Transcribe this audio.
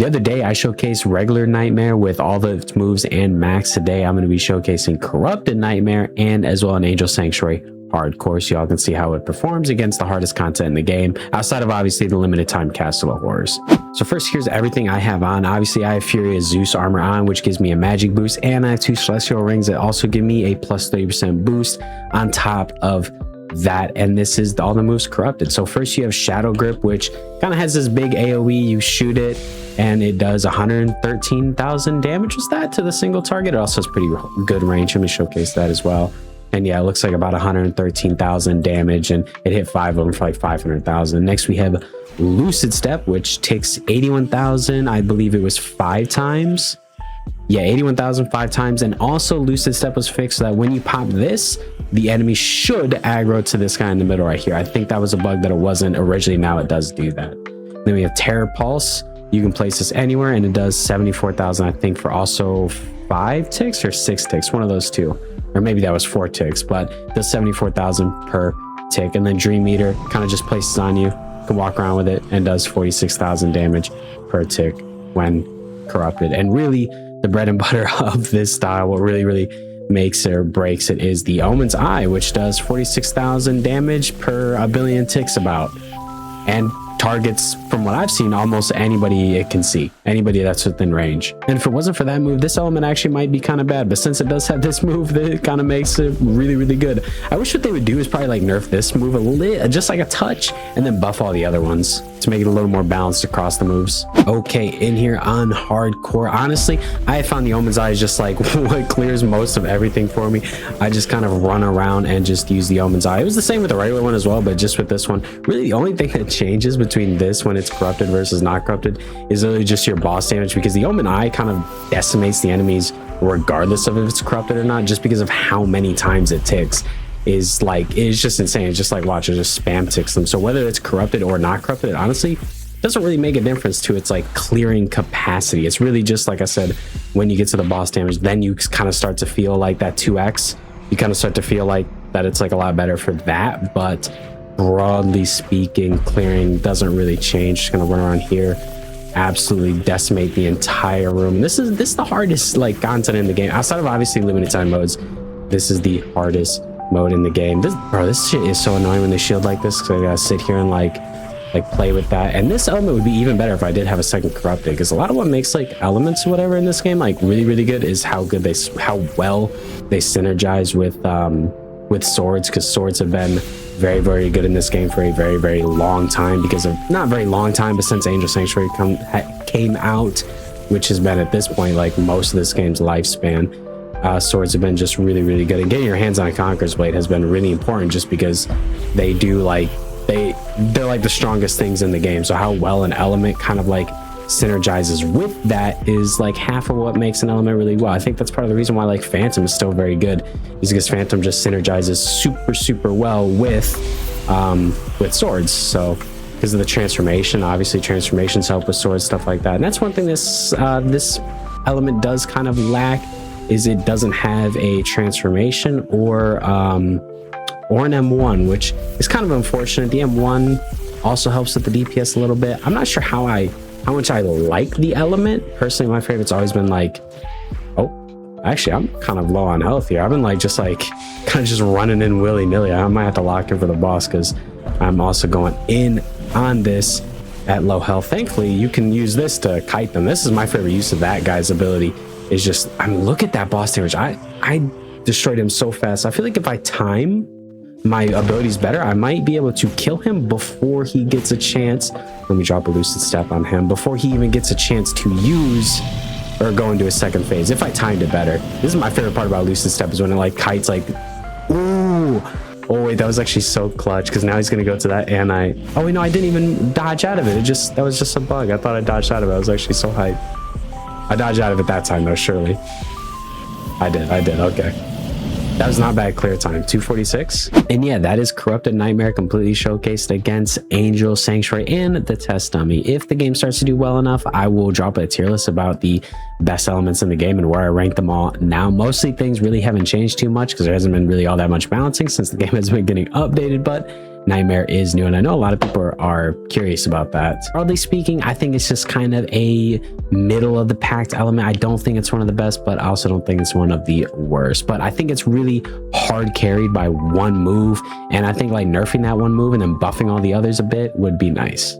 The other day I showcased regular Nightmare with all the its moves and max. Today I'm going to be showcasing Corrupted Nightmare and as well an Angel Sanctuary Hardcore, so y'all can see how it performs against the hardest content in the game, outside of obviously the limited time Castle of Horrors. So first, here's everything I have on. Obviously I have Furious Zeus armor on, which gives me a magic boost, and I have 2 celestial rings that also give me a plus 30% boost on top of that. And this is all the moves corrupted. So first you have Shadow Grip, which kind of has this big AoE. You shoot it and it does 113,000 damage. Was that to the single target? It also has pretty good range. Let me showcase that as well. And yeah, it looks like about 113,000 damage, and it hit 5 of them for like 500,000. Next we have Lucid Step, which takes 81,000. I believe it was 5 times. Yeah, 81,000 5 times. And also Lucid Step was fixed so that when you pop this, the enemy should aggro to this guy in the middle right here. I think that was a bug that it wasn't originally. Now it does do that. Then we have Terror Pulse. You can place this anywhere and it does 74,000, I think, for also 5 ticks or 6 ticks, one of those two. Or maybe that was 4 ticks, but it does 74,000 per tick. And then Dream Eater kind of just places on you. You can walk around with it and does 46,000 damage per tick when corrupted. And really, the bread and butter of this style, what really makes it or breaks it, is the Omen's Eye, which does 46,000 damage per a billion ticks about, and targets, from what I've seen, almost anybody it can see, anybody that's within range. And if it wasn't for that move, this element actually might be kind of bad, but since it does have this move, that kind of makes it really good. I wish what they would do is probably like nerf this move a little, just like a touch, and then buff all the other ones to make it a little more balanced across the moves. Okay, in here on hardcore, honestly, I found the Omen's Eye is just like what clears most of everything for me. I just kind of run around and just use the Omen's Eye. It was the same with the regular one as well, but just with this one, really the only thing that changes between this when it's corrupted versus not corrupted is literally just your boss damage, because the Omen Eye kind of decimates the enemies regardless of if it's corrupted or not, just because of how many times it ticks. Is like, it's just insane. It's just like, watch, it just spam ticks them. So whether it's corrupted or not corrupted, it honestly doesn't really make a difference to its like clearing capacity. It's really just, like I said, when you get to the boss damage, then you kind of start to feel like that 2x. You kind of start to feel like that it's like a lot better for that. But broadly speaking, clearing doesn't really change. Just gonna run around here, absolutely decimate the entire room. And this is the hardest like content in the game, outside of obviously limited time modes. This is the hardest mode in the game. This shit is so annoying when they shield like this, because I gotta sit here and like play with that. And this element would be even better if I did have a second corrupted, because a lot of what makes like elements or whatever in this game like really good is how well they synergize with swords, because swords have been very good in this game for a very long time, because of, not very long time, but since Angel Sanctuary came out, which has been at this point like most of this game's lifespan. Swords have been just really good, and getting your hands on a Conqueror's Blade has been really important, just because they do like they're like the strongest things in the game. So how well an element kind of like synergizes with that is like half of what makes an element really well. I think that's part of the reason why like Phantom is still very good, is because Phantom just synergizes super well with swords. So because of the transformation, obviously transformations help with swords, stuff like that. And that's one thing this element does kind of lack, is it doesn't have a transformation or an M1, which is kind of unfortunate. The M1 also helps with the DPS a little bit. I'm not sure how much I like the element. Personally, my favorite's always been like, oh, actually, I'm kind of low on health here. I've been like just like kind of just running in willy-nilly. I might have to lock in for the boss, because I'm also going in on this at low health. Thankfully, you can use this to kite them. This is my favorite use of that guy's ability. Is just, I mean, look at that boss damage. I destroyed him so fast. I feel like if I time my abilities better, I might be able to kill him before he gets a chance. Let me drop a Lucid Step on him before he even gets a chance to use or go into a second phase, if I timed it better. This is my favorite part about Lucid Step, is when it like kites like, ooh. Oh wait, that was actually so clutch, because now he's gonna go to that, and oh wait, no, I didn't even dodge out of it. That was just a bug. I thought I dodged out of it. I was actually so hyped. I dodged out of it that time though, surely. I did, okay. That was not bad clear time, 246. And yeah, that is Corrupted Nightmare completely showcased against Angel Sanctuary and the test dummy. If the game starts to do well enough, I will drop a tier list about the best elements in the game and where I rank them all now. Mostly things really haven't changed too much, because there hasn't been really all that much balancing since the game has been getting updated, but Nightmare is new, and I know a lot of people are curious about that. Broadly speaking, I think it's just kind of a middle of the pack element. I don't think it's one of the best, but I also don't think it's one of the worst. But I think it's really hard carried by one move, and I think like nerfing that one move and then buffing all the others a bit would be nice.